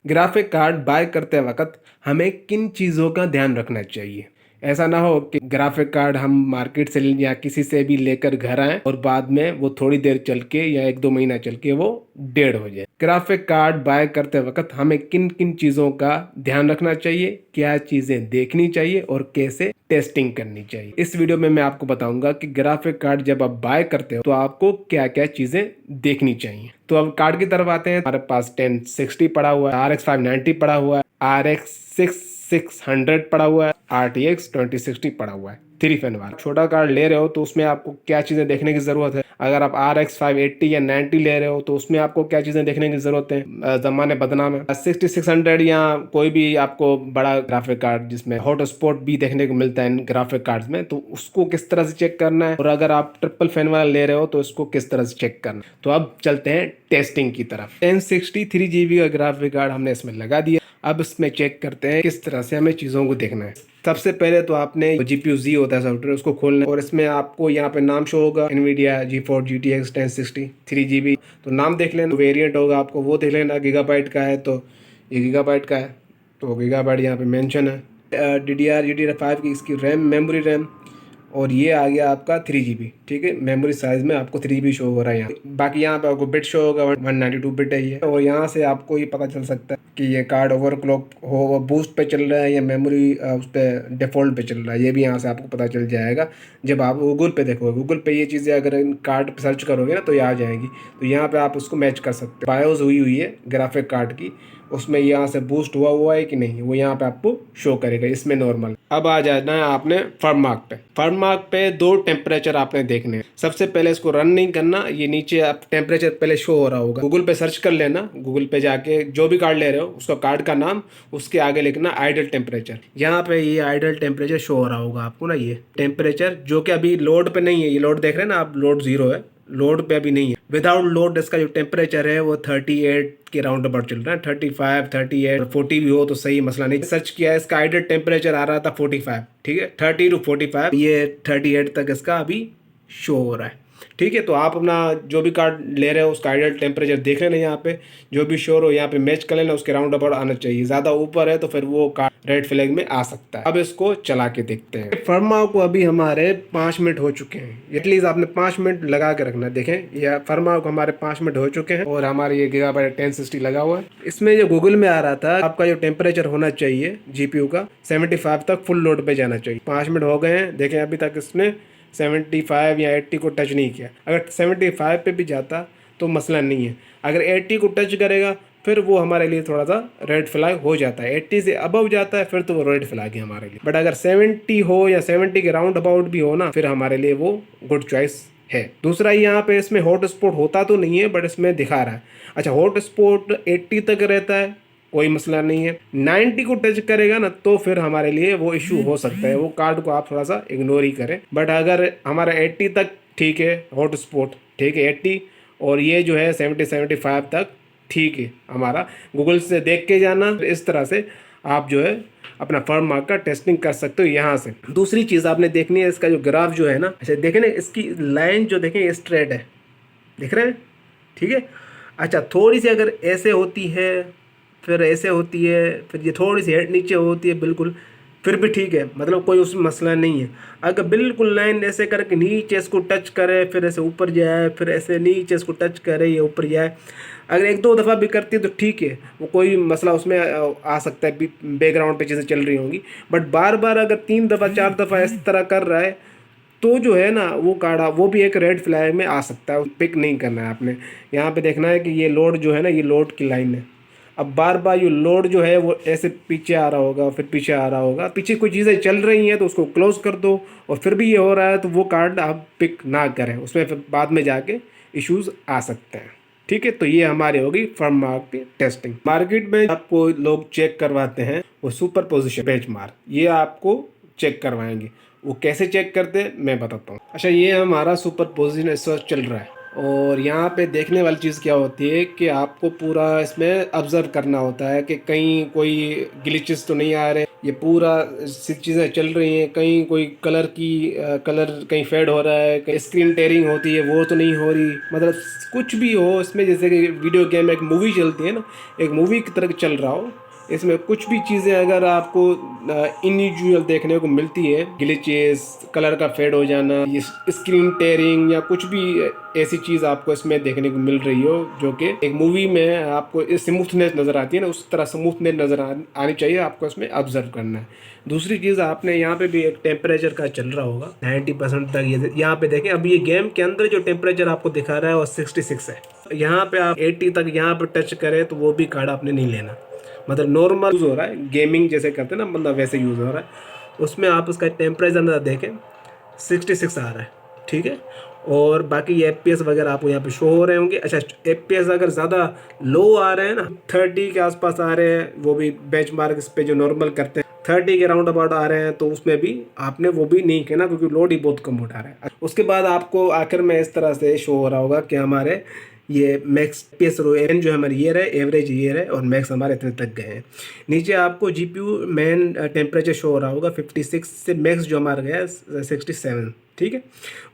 Graphic card bye करते वक्त हमें किन चीज़ों का ध्यान रखना चाहिए। ऐसा ना हो कि ग्राफिक कार्ड हम मार्केट से या किसी से भी लेकर घर आए और बाद में वो थोड़ी देर चल के या 1-2 महीना चल के वो डेड हो जाए। ग्राफिक कार्ड बाय करते वक्त हमें किन किन चीज़ों का ध्यान रखना चाहिए, क्या चीज़ें देखनी चाहिए और कैसे टेस्टिंग करनी चाहिए। इस वीडियो में मैं आपको बताऊंगा कि ग्राफिक कार्ड जब आप बाय करते हो तो आपको क्या क्या चीज़ें देखनी चाहिए। तो अब कार्ड की तरफ आते हैं। हमारे पास 1060 पड़ा हुआ है, RX 590 पड़ा हुआ है, RX 600 पड़ा हुआ है, RTX 2060 पड़ा हुआ है 3 फैन वाला। छोटा कार्ड ले रहे हो तो उसमें आपको क्या चीज़ें देखने की ज़रूरत है। अगर आप RX 580 या 90 ले रहे हो तो उसमें आपको क्या चीज़ें देखने की ज़रूरत है। ज़माने बदनाम है। 6600 या कोई भी आपको बड़ा ग्राफिक कार्ड जिसमें हॉटस्पॉट भी देखने को मिलता है ग्राफिक कार्ड में, तो उसको किस तरह से चेक करना है। और अगर आप ट्रिपल फैन वाला ले रहे हो तो इसको किस तरह से चेक करना है। तो अब चलते हैं टेस्टिंग की तरफ। 1060 3GB का ग्राफिक कार्ड हमने इसमें लगा दिया। अब इसमें चेक करते हैं किस तरह से हमें चीज़ों को देखना है। सबसे पहले तो आपने GPU Z होता है सॉफ्टवेयर, उसको खोलना है और इसमें आपको यहाँ पे नाम शो होगा NVIDIA GeForce GTX 1060 3GB। तो नाम देख लेना, वेरिएंट होगा आपको वो देख लेना। गीगाबाइट का है तो ये गीगाबाइट का है, तो गीगाबाइट यहाँ पे मेंशन है। DDR5 की इसकी मेमोरी रैम, और ये आ गया आपका 3GB। ठीक है, मेमोरी साइज में आपको 3GB शो हो रहा है यहाँ। बाकी यहाँ पे आपको बिट शो होगा 192 बिट है ये। और यहाँ से आपको ये पता चल सकता है कि ये कार्ड ओवरक्लॉक हो, बूस्ट पे चल रहा है या मेमोरी उस पर डिफ़ॉल्ट पे चल रहा है। ये भी यहाँ से आपको पता चल जाएगा जब आप गूगल पे देखोगे। गूगल पे ये चीज़ें अगर कार्ड पर सर्च करोगे ना तो ये आ जाएगी। तो यहाँ पर आप उसको मैच कर सकते हो। बायोस हुई है ग्राफिक कार्ड की, उसमें यहाँ से बूस्ट हुआ है कि नहीं वो यहाँ पे आपको शो करेगा। इसमें नॉर्मल। अब आ जाना है आपने फर्म मार्क पे। फर्म मार्क पे 2 टेम्परेचर आपने देखने हैं। सबसे पहले इसको रन नहीं करना, ये नीचे आप टेम्परेचर पहले शो हो रहा होगा। गूगल पे सर्च कर लेना, गूगल पे जाके जो भी कार्ड ले रहे हो उसका कार्ड का नाम, उसके आगे लिखना आइडल टेम्परेचर। यहाँ पे ये आइडल टेम्परेचर शो हो रहा होगा आपको ना, ये टेम्परेचर जो कि अभी लोड पे नहीं है। ये लोड देख रहे हैं ना आप, लोड 0 है, लोड पे अभी नहीं है। विदाउट लोड इसका जो टेम्परेचर है वो 38 के राउंड अबाउट चल रहा है। 35, 38, 40 भी हो तो सही, मसला नहीं। सर्च किया है, इसका आइडल टेम्परेचर आ रहा था 45। ठीक है, 30 to 45, ये 38 तक इसका अभी शो हो रहा है। ठीक है, तो आप अपना जो भी कार्ड ले रहे हो उसका आइडल टेम्परेचर देख लेना। यहाँ पे जो भी शोर हो यहाँ पे मैच कर लेना, उसके राउंड अबाउट आना चाहिए। ज़्यादा ऊपर है तो फिर वो कार्ड रेड फ्लैग में आ सकता है। अब इसको चला के देखते हैं। फर्मा को अभी हमारे 5 मिनट हो चुके हैं। एटलीस्ट आपने 5 मिनट लगा के रखना। देखें, ये फर्मा को हमारे 5 मिनट हो चुके हैं और हमारे ये गीगाबाइट 1060 लगा हुआ है। इसमें जो गूगल में आ रहा था आपका जो टेम्परेचर होना चाहिए GPU का 75 तक फुल लोड पे जाना चाहिए। 5 मिनट हो गए हैं। देखें अभी तक इसने 75 या 80 को टच नहीं किया। अगर 75 पे भी जाता तो मसला नहीं है। अगर 80 को टच करेगा फिर वो हमारे लिए थोड़ा सा रेड फ्लैग हो जाता है। 80 से अबव जाता है फिर तो वो रेड फ्लैग है हमारे लिए। बट अगर 70 हो या 70 के राउंड अबाउट भी हो ना, फिर हमारे लिए वो गुड चॉइस है। दूसरा यहाँ पे इसमें हॉट स्पॉट होता तो नहीं है बट इसमें दिखा रहा है। अच्छा, हॉट स्पॉट 80 तक रहता है, कोई मसला नहीं है। 90 को टच करेगा ना तो फिर हमारे लिए वो इशू हो सकता है। वो कार्ड को आप थोड़ा सा इग्नोर ही करें। बट अगर हमारा 80 तक ठीक है, हॉट स्पॉट ठीक है 80, और ये जो है 75 तक ठीक है हमारा। गूगल से देख के जाना, इस तरह से आप जो है अपना फर्म मार्क का टेस्टिंग कर सकते हो यहाँ से। दूसरी चीज़ आपने देखनी है, इसका जो ग्राफ जो है ना, अच्छा देखें ना, इसकी लाइन जो देखें स्ट्रेट है, दिख रहे हैं? ठीक है। अच्छा, थोड़ी सी अगर ऐसे होती है, फिर ऐसे होती है, फिर ये थोड़ी सी हेड नीचे होती है बिल्कुल, फिर भी ठीक है, मतलब कोई उसमें मसला नहीं है। अगर बिल्कुल लाइन ऐसे करके नीचे इसको टच करे, फिर ऐसे ऊपर जाए, फिर ऐसे नीचे इसको टच करे, ये ऊपर जाए, अगर 1-2 दफ़ा भी करती है तो ठीक है, वो कोई मसला उसमें आ सकता है, बैकग्राउंड पे चीज़ें चल रही होंगी। बट बार बार अगर 3 दफ़ा 4 दफ़ा इस तरह कर रहा है तो जो है ना वो काड़ा, वो भी एक रेड फ्लैग में आ सकता है। पिक नहीं करना है आपने। यहाँ पे देखना है कि ये लोड जो है ना, ये लोड की लाइन है। अब बार बार ये लोड जो है वो ऐसे पीछे आ रहा होगा, फिर पीछे आ रहा होगा, पीछे कोई चीज़ें चल रही हैं तो उसको क्लोज कर दो, और फिर भी ये हो रहा है तो वो कार्ड आप पिक ना करें, उसमें फिर बाद में जाके इश्यूज आ सकते हैं। ठीक है, तो ये हमारी होगी फर्म मार्क की टेस्टिंग। मार्केट में आपको लोग चेक करवाते हैं वो सुपर पोजिशन बेंचमार्क, ये आपको चेक करवाएंगे। वो कैसे चेक करते हैं मैं बताता हूँ। अच्छा, ये हमारा सुपर पोजिशन इस वक्त चल रहा है। और यहाँ पे देखने वाली चीज़ क्या होती है कि आपको पूरा इसमें ऑब्ज़र्व करना होता है कि कहीं कोई ग्लिचेस तो नहीं आ रहे, ये पूरा चीज़ें चल रही हैं, कहीं कोई कलर की कलर कहीं फेड हो रहा है, कहीं स्क्रीन टेयरिंग होती है वो तो नहीं हो रही, मतलब कुछ भी हो इसमें, जैसे कि वीडियो गेम एक मूवी चलती है ना, एक मूवी की तरह चल रहा हो, इसमें कुछ भी चीज़ें अगर आपको इनयूजुअल देखने को मिलती है, ग्लिचेस, कलर का फेड हो जाना, ये स्क्रीन टेयरिंग या कुछ भी ऐसी चीज़ आपको इसमें देखने को मिल रही हो जो कि एक मूवी में आपको स्मूथनेस नज़र आती है ना, उस तरह स्मूथनेस नज़र आनी चाहिए, आपको इसमें ऑब्जर्व करना है। दूसरी चीज़, आपने यहाँ पे भी एक टेम्परेचर का चल रहा होगा 90% तक, ये यहाँ पे देखें, अभी ये गेम के अंदर जो टेम्परेचर आपको दिखा रहा है वो 66 है। यहाँ पे आप 80 तक यहाँ पे टच करें तो वो भी कार्ड आपने नहीं लेना, मतलब नॉर्मल यूज़ हो रहा है, गेमिंग जैसे करते हैं ना बंदा वैसे यूज़ हो रहा है। उसमें आप उसका टेम्परेचर अंदर देखें 66 आ रहा है, ठीक है। और बाकी ये FPS वगैरह आपको यहाँ पे शो हो रहे होंगे। अच्छा, FPS अगर ज़्यादा लो आ रहे हैं ना, 30 के आसपास आ रहे हैं, वो भी बेंचमार्क इस पे जो नॉर्मल करते हैं 30 के राउंड अबाउट आ रहे हैं, तो उसमें भी आपने वो भी नहीं कहना क्योंकि लोड ही बहुत कम उठा रहा है। उसके बाद आपको आखिर में इस तरह से शो हो रहा होगा कि हमारे ये मैक्स पीएस एन जो हमारी ये रहे, एवरेज ये रहे और मैक्स हमारे इतने तक गए हैं। नीचे आपको GPU मेन टेम्परेचर शो हो रहा होगा 56 से मैक्स जो हमारा गया है 67, ठीक है।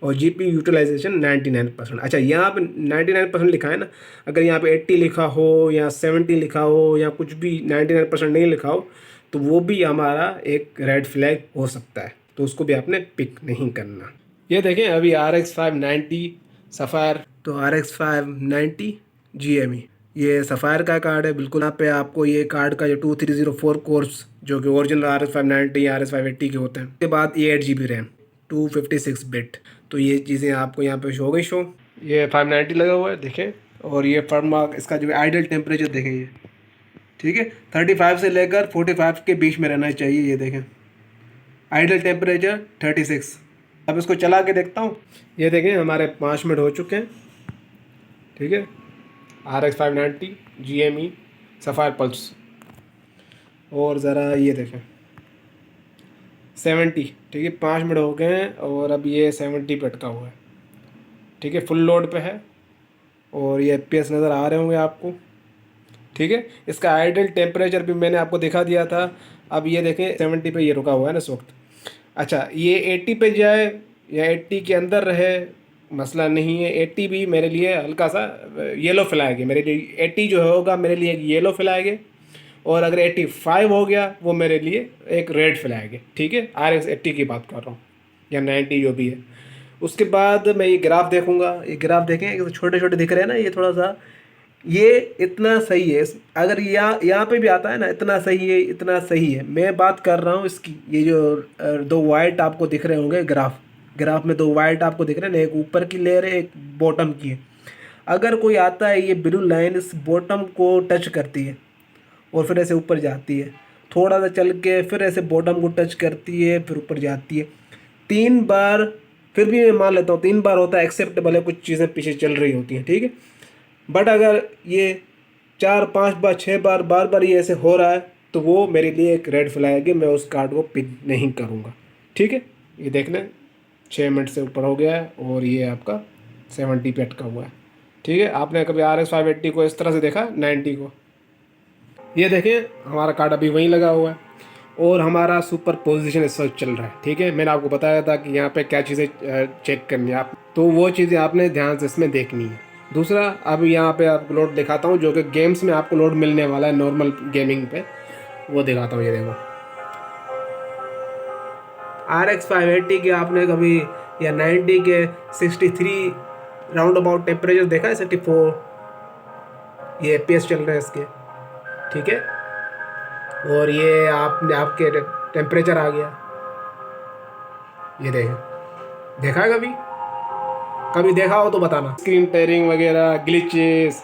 और GPU यूटिलाइजेशन 99%। अच्छा, यहाँ पे 99% लिखा है ना, अगर यहाँ पे 80 लिखा हो या 70 लिखा हो या कुछ भी 99% नहीं लिखा हो तो वो भी हमारा एक रेड फ्लैग हो सकता है, तो उसको भी आपने पिक नहीं करना। ये देखें, अभी RX 590 सफ़ायर, तो RX 590 GME ये सफ़ायर का कार्ड है बिल्कुल। यहाँ पे आपको ये कार्ड का जो 2304 कोर्स जो कि ओरिजिनल RX 590 या RX 580 के होते हैं, उसके बाद ये 8 GB रैम 256 बिट, तो ये चीज़ें आपको यहाँ पे शो हो गई। शो ये 590 लगा हुआ है देखें, और ये फर्म मार्क, इसका जो आइडल टेम्परेचर देखें ये, ठीक है, 35 से लेकर 45 के बीच में रहना चाहिए। ये देखें आइडल टेम्परेचर 36। अब इसको चला के देखता हूँ, ये देखें हमारे 5 मिनट हो चुके हैं, ठीक है। RX 590 GME सफ़ायर पल्स, और ज़रा ये देखें 70, ठीक है, 5 मिनट हो गए हैं और अब ये 70 पे अटका हुआ है, ठीक है, फुल लोड पे है और ये FPS नज़र आ रहे होंगे आपको, ठीक है। इसका आइडल टेम्परेचर भी मैंने आपको दिखा दिया था। अब ये देखें 70 पे ये रुका हुआ है ना इस वक्त। अच्छा, ये 80 पे जाए या 80 के अंदर रहे मसला नहीं है। 80 भी मेरे लिए हल्का सा येलो फ्लैग है, मेरे लिए 80 जो होगा मेरे लिए एक येलो फ्लैग है, और अगर 85 हो गया वो मेरे लिए एक रेड फ्लैग है, ठीक है। RX 80 की बात कर रहा हूँ या 90 जो भी है। उसके बाद मैं ये ग्राफ देखूंगा, ये ग्राफ देखें छोटे छोटे दिख रहे हैं ना, ये थोड़ा सा ये इतना सही है। अगर यहाँ पे भी आता है ना, इतना सही है, इतना सही है। मैं बात कर रहा हूँ इसकी, ये जो दो वाइट आपको दिख रहे होंगे ग्राफ में, दो वाइट आपको दिख रहे हैं ना, एक ऊपर की लेयर है एक बॉटम की है। अगर कोई आता है, ये ब्लू लाइन इस बॉटम को टच करती है और फिर ऐसे ऊपर जाती है, थोड़ा सा चल के फिर ऐसे बॉटम को टच करती है, फिर ऊपर जाती है 3 बार, फिर भी मैं मान लेता हूँ 3 बार होता है, एक्सेप्टेबल है, कुछ चीज़ें पीछे चल रही होती हैं, ठीक है। बट अगर ये 4-5 बार 6 बार बार बार ये ऐसे हो रहा है तो वो मेरे लिए एक रेड फ्लैग है, मैं उस कार्ड को पिक नहीं करूँगा, ठीक है। ये देख लें 6 मिनट से ऊपर हो गया है और ये आपका 70 पे अटका हुआ है, ठीक है। आपने कभी RX 580 को इस तरह से देखा 90 को? ये देखें हमारा कार्ड अभी वहीं लगा हुआ है और हमारा सुपर पोजीशन इस वक्त चल रहा है, ठीक है। मैंने आपको बताया था कि यहाँ पे क्या चीज़ें चेक करनी है आप, तो वो चीज़ें आपने ध्यान से इसमें देखनी है। दूसरा, अब यहाँ पे आपको लोड दिखाता हूँ जो कि गेम्स में आपको लोड मिलने वाला है नॉर्मल गेमिंग पे, वो दिखाता हूँ। ये देखो RX 580 के आपने कभी या 90 के 63 राउंड अबाउट टेम्परेचर देखा है, 64 ये FPS चल रहे हैं इसके, ठीक है। और ये आपने आपके टेम्परेचर आ गया, ये देखें, देखा है कभी? कभी देखा हो तो बताना। स्क्रीन टेयरिंग वगैरह, ग्लिचेस,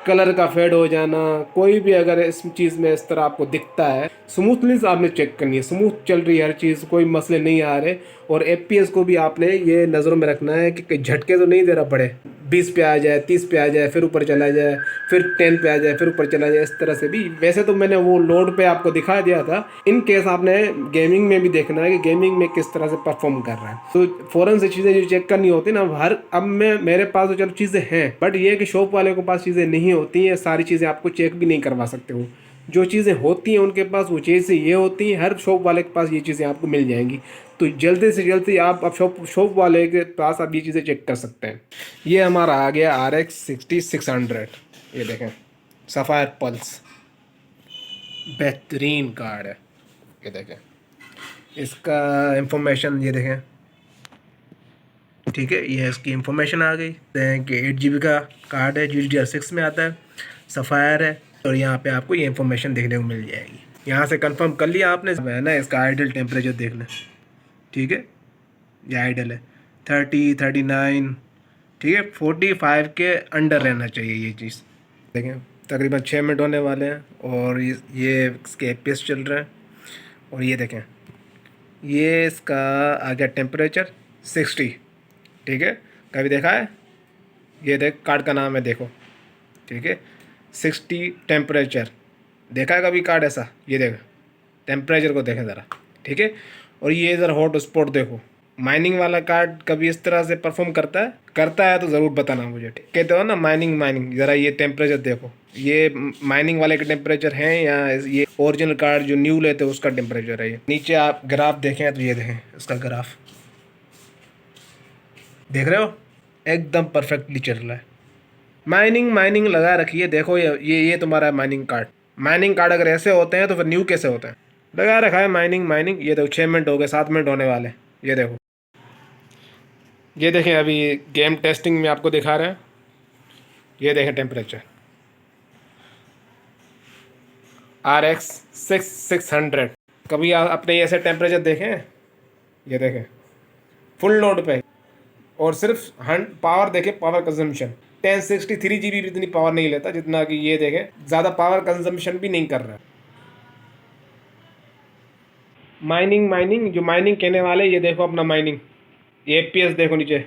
कलर का फेड हो जाना, कोई भी अगर इस चीज़ में इस तरह आपको दिखता है, स्मूथनेस आपने चेक करनी है, स्मूथ चल रही है हर चीज़, कोई मसले नहीं आ रहे। और FPS को भी आपने ये नज़रों में रखना है कि झटके तो नहीं देना पड़े, 20 पे आ जाए, 30 पे आ जाए, फिर ऊपर चला जाए, फिर 10 पे आ जाए, फिर ऊपर चला जाए, इस तरह से भी। वैसे तो मैंने वो लोड पे आपको दिखा दिया था, इन केस आपने गेमिंग में भी देखना है कि गेमिंग में किस तरह से परफॉर्म कर रहा है। तो फ़ौरन से चीज़ें जो चेक करनी होती ना, हर अब मेरे पास तो चलो चीज़ें हैं, बट ये कि शॉप वाले के पास चीज़ें नहीं होती हैं, सारी चीज़ें आपको चेक भी नहीं करवा सकते हो। जो चीज़ें होती हैं उनके पास वो चीज़ें ये होती हैं, हर शॉप वाले के पास ये चीज़ें आपको मिल जाएंगी। तो जल्दी से जल्दी आप अब शॉप वाले के पास आप ये चीज़ें चेक कर सकते हैं। ये हमारा आ गया RX 6600, ये देखें सफ़ायर पल्स, बेहतरीन कार्ड है। ये देखें इसका इंफॉर्मेशन, ये देखें, ठीक है, ये इसकी इंफॉर्मेशन आ गई कि 8 GB का कार्ड है, GDDR6 में आता है, सफ़ायर है, और यहाँ पे आपको ये इंफॉर्मेशन देखने को मिल जाएगी। यहाँ से कंफर्म कर लिया आपने, है ना, इसका आइडल टेम्परेचर देख लें, ठीक है, ये आइडल है 30, 39, ठीक है, 45 के अंडर रहना चाहिए ये चीज़। देखें तकरीबन 6 मिनट होने वाले हैं और ये इसके FPS चल रहे हैं। और ये देखें ये इसका आ गया टेम्परेचर 60, ठीक है, कभी देखा है? ये देख कार्ड का नाम है, देखो, ठीक है, 60 टेम्परेचर, देखा है कभी कार्ड ऐसा? ये देख टेम्परेचर को देखें ज़रा, ठीक है। और ये इधर हॉट स्पॉट देखो, माइनिंग वाला कार्ड कभी इस तरह से परफॉर्म करता है? करता है तो ज़रूर बताना मुझे, कहते हो ना माइनिंग। ज़रा ये टेम्परेचर देखो, ये माइनिंग वाले के टेम्परेचर हैं या ये ओरिजिनल कार्ड जो न्यू लेते हैं उसका टेम्परेचर है। ये नीचे आप ग्राफ देखें तो ये देखें इसका ग्राफ, देख रहे हो, एकदम परफेक्टली चल रहा है। माइनिंग लगा रखी है, देखो ये तुम्हारा माइनिंग कार्ड। माइनिंग कार्ड अगर ऐसे होते हैं तो फिर न्यू कैसे होते हैं? लगा रखा है माइनिंग। ये देखो 6 मिनट हो गए, 7 मिनट होने वाले, ये देखो, ये देखें अभी गेम टेस्टिंग में आपको दिखा रहे हैं, ये देखें टेम्परेचर RX 6600। कभी अपने ऐसे टेम्परेचर देखें? ये देखें फुल लोड पे, और सिर्फ पावर देखें, पावर कंजम्पशन 1063 GB भी इतनी पावर नहीं लेता जितना कि ये देखें, ज़्यादा पावर कंजम्पशन भी नहीं कर रहा है। माइनिंग जो माइनिंग कहने वाले, ये देखो अपना माइनिंग, ये FPS देखो नीचे,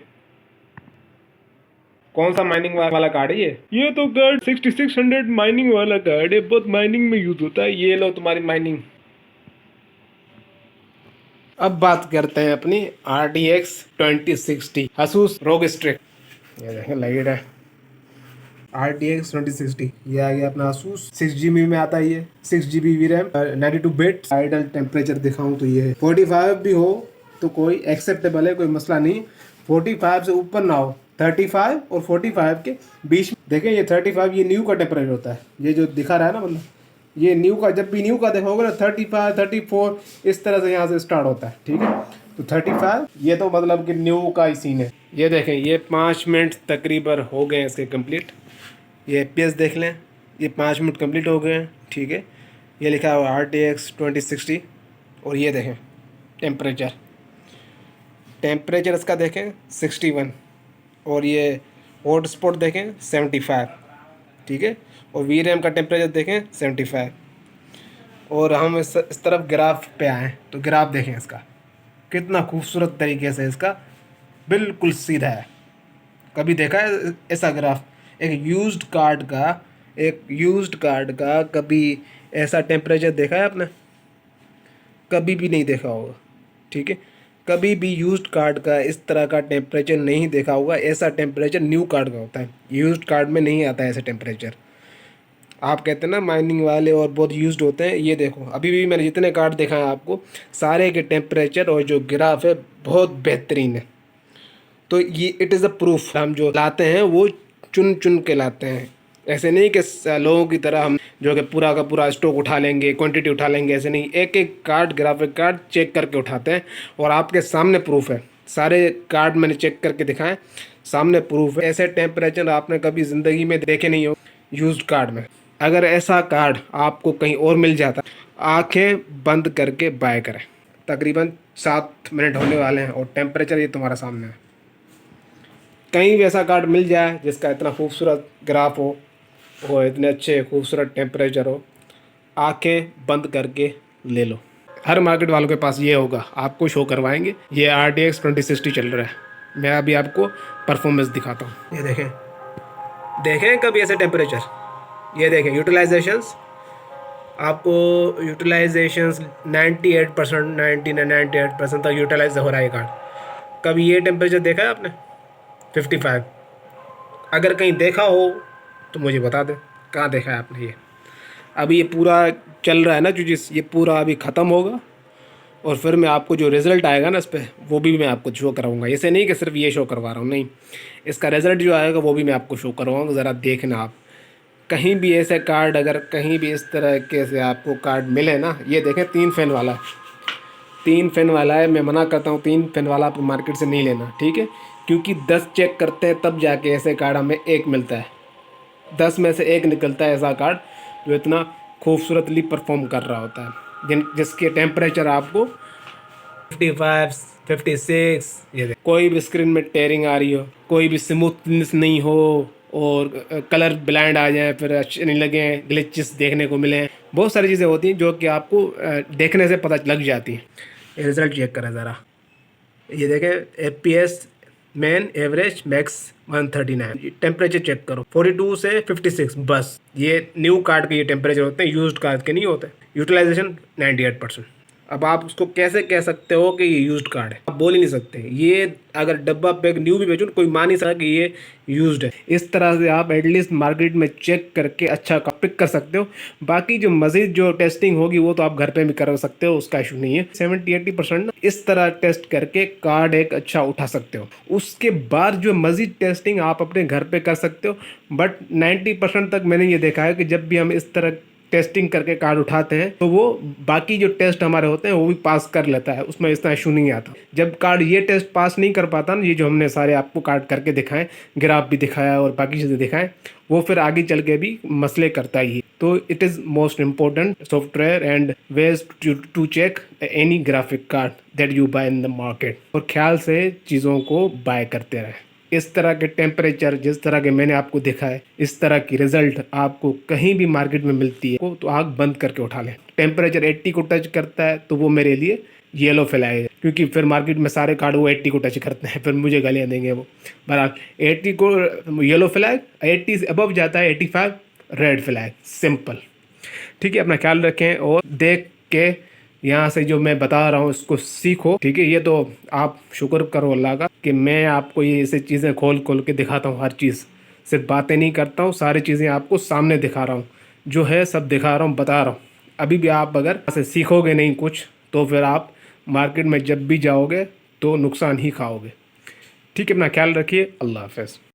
कौन सा माइनिंग वाला कार्ड है ये तो कार्ड 6600 माइनिंग वाला कार्ड है, बहुत माइनिंग में यूज होता है। ये लो तुम्हारी माइनिंग। अब बात करते हैं अपनी RTX 2060 Asus ROG Strix। ये देखें लाइट है, RTX 2060, ये आ गया अपना Asus, 6 GB में आता है ये, 6 GB VRAM, 92 बिट। आइडल टेम्परेचर दिखाऊं तो ये 45 भी हो तो कोई एक्सेप्टेबल है, कोई मसला नहीं। 45 से ऊपर ना हो, 35 और 45 के बीच। देखें ये 35 ये न्यू का टेम्परेचर होता है, ये जो दिखा रहा है ना, मतलब ये न्यू का, जब भी न्यू का देखोगे ना 35, 34 इस तरह से यहाँ से स्टार्ट होता है, ठीक है। तो 35 ये तो मतलब कि न्यू का ही सीन है। ये देखें ये 5 मिनट तकरीबन हो गए इसके कंप्लीट। ये FPS देख लें, ये 5 मिनट कंप्लीट हो गए हैं, ठीक है। ये लिखा हुआ RTX 2060। और ये देखें टेम्परेचर इसका देखें 61, और ये हॉट स्पॉट देखें 75, ठीक है। और VRAM का टेम्परेचर देखें 75। और हम इस तरफ ग्राफ पे आएँ तो ग्राफ देखें इसका, कितना खूबसूरत तरीके से इसका बिल्कुल सीधा है। कभी देखा है ऐसा ग्राफ? एक यूज्ड कार्ड का कभी ऐसा टेम्परेचर देखा है आपने? कभी भी नहीं देखा होगा, ठीक है। कभी भी यूज्ड कार्ड का इस तरह का टेम्परेचर नहीं देखा होगा। ऐसा टेम्परेचर न्यू कार्ड का होता है, यूज्ड कार्ड में नहीं आता है ऐसा टेम्परेचर। आप कहते हैं ना माइनिंग वाले और बहुत यूज्ड होते हैं, ये देखो अभी भी मैंने जितने कार्ड देखा है आपको, सारे के टेम्परेचर और जो ग्राफ है बहुत बेहतरीन है। तो ये इट इज़ अ प्रूफ, हम जो लाते हैं वो चुन के लाते हैं। ऐसे नहीं कि लोगों की तरह हम जो कि पूरा का पूरा स्टॉक उठा लेंगे, क्वांटिटी उठा लेंगे, ऐसे नहीं। एक एक कार्ड, ग्राफिक कार्ड चेक करके उठाते हैं, और आपके सामने प्रूफ है। सारे कार्ड मैंने चेक करके दिखाएं, सामने प्रूफ है। ऐसे टेम्परेचर आपने कभी ज़िंदगी में देखे नहीं हो यूज्ड कार्ड में। अगर ऐसा कार्ड आपको कहीं और मिल जाता, आंखें बंद करके बाय करें। तकरीबन 7 मिनट होने वाले हैं और टेम्परेचर ये तुम्हारा सामने है। कहीं भी ऐसा कार्ड मिल जाए जिसका इतना खूबसूरत ग्राफ हो और इतने अच्छे खूबसूरत टेम्परेचर हो, आंखें बंद करके ले लो। हर मार्केट वालों के पास ये होगा, आपको शो करवाएंगे। ये RTX 2060 चल रहा है। मैं अभी आपको परफॉर्मेंस दिखाता हूँ। ये देखें, देखें कभी ऐसे टेम्परेचर, ये देखें यूटिलाइजेशंस, आपको यूटिलाइजेशंस 98%, 98% तक यूटिलाइज हो रहा है ये कार्ड। कभी ये टेम्परेचर देखा है आपने 55? अगर कहीं देखा हो तो मुझे बता दें, कहाँ देखा है आपने ये। अभी ये पूरा चल रहा है ना जो जिस, ये पूरा अभी ख़त्म होगा और फिर मैं आपको जो रिज़ल्ट आएगा ना इस पर, वो भी मैं आपको शो कराऊंगा। ऐसे नहीं कि सिर्फ ये शो करवा रहा हूँ, नहीं, इसका रिज़ल्ट जो आएगा वो भी मैं आपको शो करवाऊँगा। ज़रा देखना आप, कहीं भी ऐसे कार्ड, अगर कहीं भी इस तरह के से आपको कार्ड मिले ना, ये देखें 3 फैन वाला है, 3 फैन वाला है। मैं मना करता हूँ 3 फैन वाला आप मार्केट से नहीं लेना, ठीक है, क्योंकि 10 चेक करते हैं तब जाके ऐसे कार्ड हमें एक मिलता है। 10 में से एक निकलता है ऐसा कार्ड जो इतना खूबसूरतली परफॉर्म कर रहा होता है, जिसके टेम्परेचर आपको 55, 56, ये कोई भी स्क्रीन में टेयरिंग आ रही हो, कोई भी स्मूथनेस नहीं हो, और कलर ब्लैंड आ जाए, फिर अच्छे नहीं लगे, ग्लिचेस देखने को मिले, बहुत सारी चीज़ें होती हैं जो कि आपको देखने से पता लग जाती हैं। ये रिज़ल्ट चेक करें ज़रा, ये देखें FPS min average max 139। Temperature check करो 42 से 56, बस ये न्यू कार्ड के ये टेम्परेचर होते हैं, यूज्ड कार्ड के नहीं होते। यूटिलाइजेशन 98%। अब आप उसको कैसे कह सकते हो कि ये यूज्ड कार्ड है? आप बोल ही नहीं सकते। ये अगर डब्बा पैक न्यू भी बेचो कोई मान नहीं सकता कि ये यूज्ड है। इस तरह से आप एटलीस्ट मार्केट में चेक करके अच्छा का पिक कर सकते हो। बाकी जो मज़ीद जो टेस्टिंग होगी वो तो आप घर पे भी कर सकते हो, उसका इशू नहीं है। 70-80% इस तरह टेस्ट करके कार्ड एक अच्छा उठा सकते हो। उसके बाद जो मज़ीद टेस्टिंग आप अपने घर पे कर सकते हो। बट 90% तक मैंने ये देखा है कि जब भी हम इस तरह टेस्टिंग करके कार्ड उठाते हैं तो वो बाकी जो टेस्ट हमारे होते हैं वो भी पास कर लेता है, उसमें इतना इशू नहीं आता। जब कार्ड ये टेस्ट पास नहीं कर पाता ना, ये जो हमने सारे आपको कार्ड करके दिखाएं, ग्राफ भी दिखाया और बाकी चीज़ें दिखाएं, वो फिर आगे चल के भी मसले करता ही है। तो it is most important software and ways to check any graphic card that you buy in the market. और ख्याल से चीज़ों को बाय करते रहें। इस तरह के टेम्परेचर जिस तरह के मैंने आपको दिखाए, इस तरह की रिजल्ट आपको कहीं भी मार्केट में मिलती है तो आँख बंद करके उठा लें। टेम्परेचर 80 को टच करता है तो वो मेरे लिए येलो फ्लैग है, क्योंकि फिर मार्केट में सारे कार्ड वो 80 को टच करते हैं, फिर मुझे गालियाँ देंगे वो। बहरहाल 80 को येलो फ्लैग, 80 से अबव जाता है 85 रेड फ्लैग, सिंपल। ठीक है, अपना ख्याल रखें और देख के यहाँ से जो मैं बता रहा हूँ इसको सीखो। ठीक है, ये तो आप शुक्र करो अल्लाह का कि मैं आपको ये ऐसी चीज़ें खोल खोल के दिखाता हूँ। हर चीज़ सिर्फ बातें नहीं करता हूँ, सारी चीज़ें आपको सामने दिखा रहा हूँ, जो है सब दिखा रहा हूँ, बता रहा हूँ। अभी भी आप अगर ऐसे सीखोगे नहीं कुछ तो फिर आप मार्केट में जब भी जाओगे तो नुकसान ही खाओगे। ठीक है, अपना ख्याल रखिए। अल्लाह हाफ़िज़।